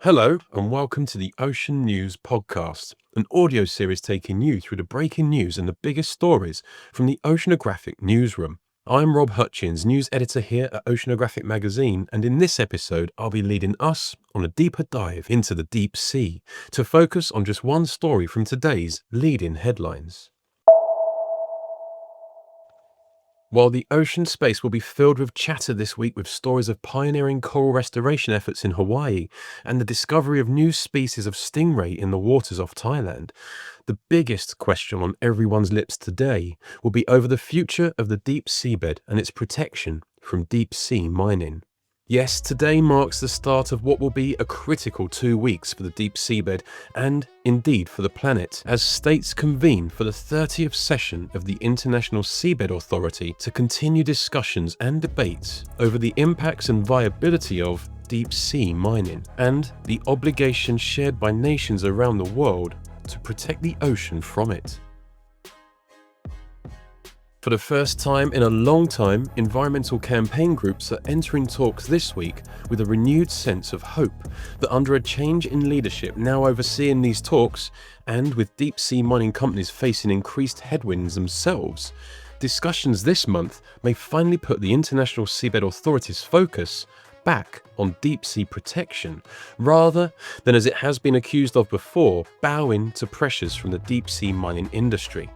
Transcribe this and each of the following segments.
Hello, and welcome to the Ocean News Podcast, an audio series taking you through the breaking news and the biggest stories from the oceanographic newsroom. I'm Rob Hutchins, news editor here at Oceanographic Magazine, and in this episode, I'll be leading us on a deeper dive into the deep sea to focus on just one story from today's leading headlines. While the ocean space will be filled with chatter this week with stories of pioneering coral restoration efforts in Hawaii and the discovery of new species of stingray in the waters off Thailand, the biggest question on everyone's lips today will be over the future of the deep seabed and its protection from deep sea mining. Yes, today marks the start of what will be a critical 2 weeks for the deep seabed and, indeed, for the planet, as states convene for the 30th session of the International Seabed Authority to continue discussions and debates over the impacts and viability of deep sea mining and the obligation shared by nations around the world to protect the ocean from it. For the first time in a long time, environmental campaign groups are entering talks this week with a renewed sense of hope that under a change in leadership now overseeing these talks, and with deep sea mining companies facing increased headwinds themselves, discussions this month may finally put the International Seabed Authority's focus back on deep sea protection, rather than, as it has been accused of before, bowing to pressures from the deep sea mining industry.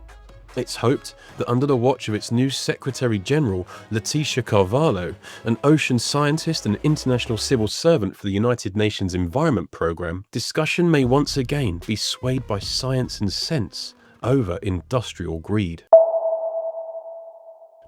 It's hoped that under the watch of its new Secretary General, Leticia Carvalho, an ocean scientist and international civil servant for the United Nations Environment Programme, discussion may once again be swayed by science and sense over industrial greed.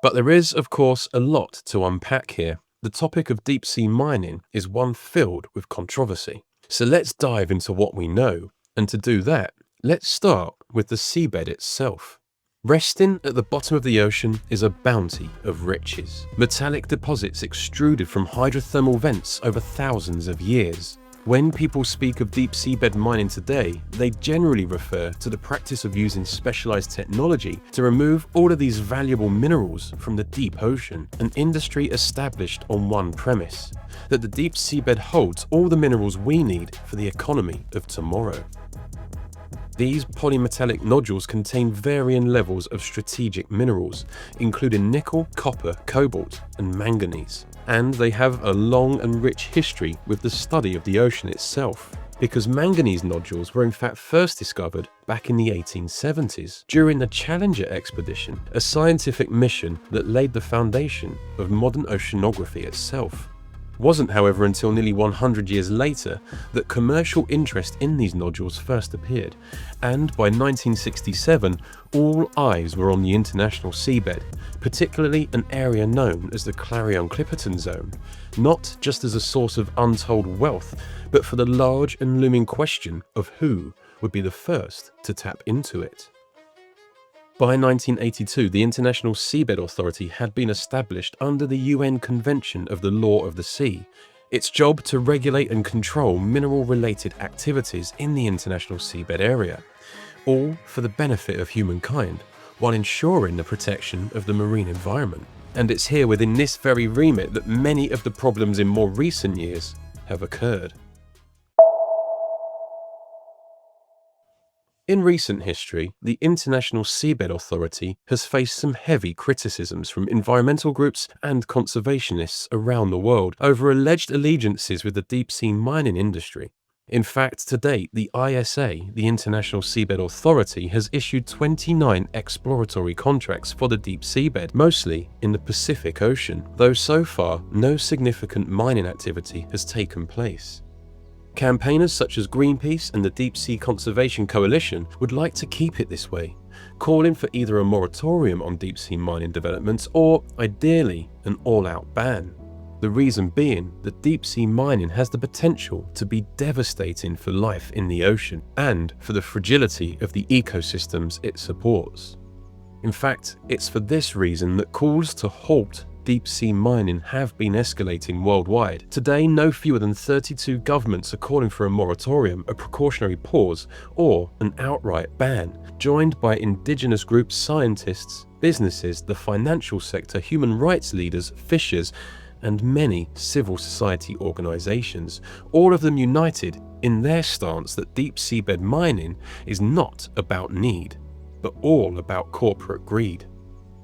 But there is, of course, a lot to unpack here. The topic of deep sea mining is one filled with controversy. So let's dive into what we know, and to do that, let's start with the seabed itself. Resting at the bottom of the ocean is a bounty of riches. Metallic deposits extruded from hydrothermal vents over thousands of years. When people speak of deep seabed mining today, they generally refer to the practice of using specialized technology to remove all of these valuable minerals from the deep ocean, an industry established on one premise: that the deep seabed holds all the minerals we need for the economy of tomorrow. These polymetallic nodules contain varying levels of strategic minerals, including nickel, copper, cobalt, and manganese. And they have a long and rich history with the study of the ocean itself, because manganese nodules were in fact first discovered back in the 1870s during the Challenger expedition, a scientific mission that laid the foundation of modern oceanography itself. It wasn't, however, until nearly 100 years later that commercial interest in these nodules first appeared, and by 1967 all eyes were on the international seabed, particularly an area known as the Clarion-Clipperton Zone, not just as a source of untold wealth, but for the large and looming question of who would be the first to tap into it. By 1982, the International Seabed Authority had been established under the UN Convention of the Law of the Sea, its job to regulate and control mineral-related activities in the international seabed area, all for the benefit of humankind, while ensuring the protection of the marine environment. And it's here within this very remit that many of the problems in more recent years have occurred. In recent history, the International Seabed Authority has faced some heavy criticisms from environmental groups and conservationists around the world over alleged allegiances with the deep-sea mining industry. In fact, to date, the ISA, the International Seabed Authority, has issued 29 exploratory contracts for the deep seabed, mostly in the Pacific Ocean, though so far no significant mining activity has taken place. Campaigners such as Greenpeace and the Deep Sea Conservation Coalition would like to keep it this way, calling for either a moratorium on deep sea mining developments or, ideally, an all-out ban. The reason being that deep sea mining has the potential to be devastating for life in the ocean and for the fragility of the ecosystems it supports. In fact, it's for this reason that calls to halt deep sea mining have been escalating worldwide. Today, no fewer than 32 governments are calling for a moratorium, a precautionary pause, or an outright ban, joined by indigenous groups, scientists, businesses, the financial sector, human rights leaders, fishers, and many civil society organizations, all of them united in their stance that deep seabed mining is not about need, but all about corporate greed.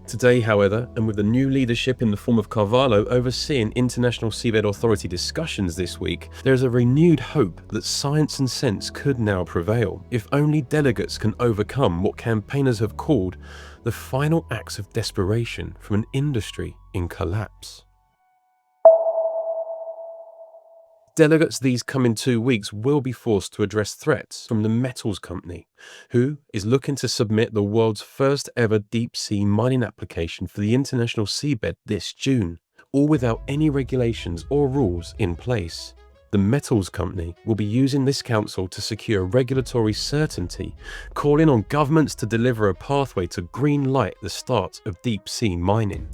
Today, however, and with the new leadership in the form of Carvalho overseeing International Seabed Authority discussions this week, there is a renewed hope that science and sense could now prevail, if only delegates can overcome what campaigners have called the final acts of desperation from an industry in collapse. Delegates these coming 2 weeks will be forced to address threats from the metals company, who is looking to submit the world's first ever deep sea mining application for the international seabed this June, all without any regulations or rules in place. The metals company will be using this council to secure regulatory certainty, calling on governments to deliver a pathway to green light the start of deep sea mining.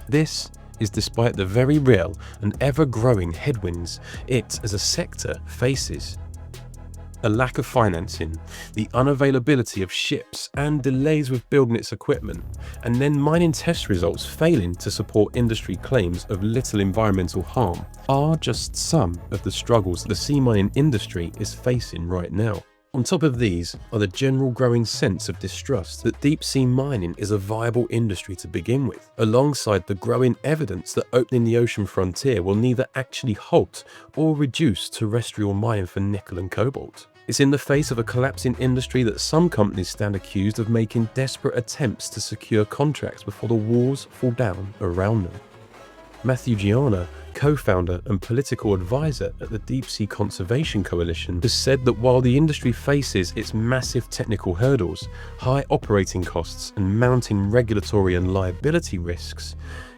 This is despite the very real and ever-growing headwinds it as a sector faces. A lack of financing, the unavailability of ships and delays with building its equipment, and then mining test results failing to support industry claims of little environmental harm are just some of the struggles the sea mining industry is facing right now. On top of these are the general growing sense of distrust that deep sea mining is a viable industry to begin with, alongside the growing evidence that opening the ocean frontier will neither actually halt or reduce terrestrial mining for nickel and cobalt. It's in the face of a collapsing industry that some companies stand accused of making desperate attempts to secure contracts before the walls fall down around them. Matthew Gianna, co-founder and political advisor at the Deep Sea Conservation Coalition, has said that while the industry faces its massive technical hurdles, high operating costs and mounting regulatory and liability risks,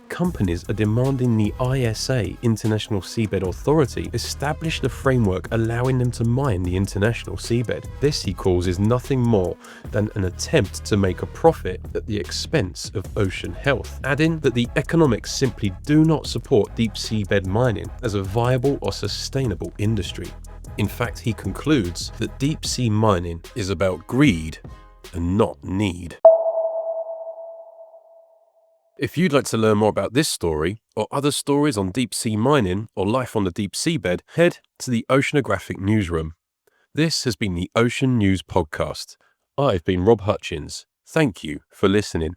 companies are demanding the ISA, International Seabed Authority, establish the framework allowing them to mine the international seabed. This, he calls, is nothing more than an attempt to make a profit at the expense of ocean health, adding that the economics simply do not support deep seabed mining as a viable or sustainable industry. In fact, he concludes that deep sea mining is about greed and not need. If you'd like to learn more about this story, or other stories on deep sea mining or life on the deep seabed, head to the Oceanographic Newsroom. This has been the Ocean News Podcast. I've been Rob Hutchins. Thank you for listening.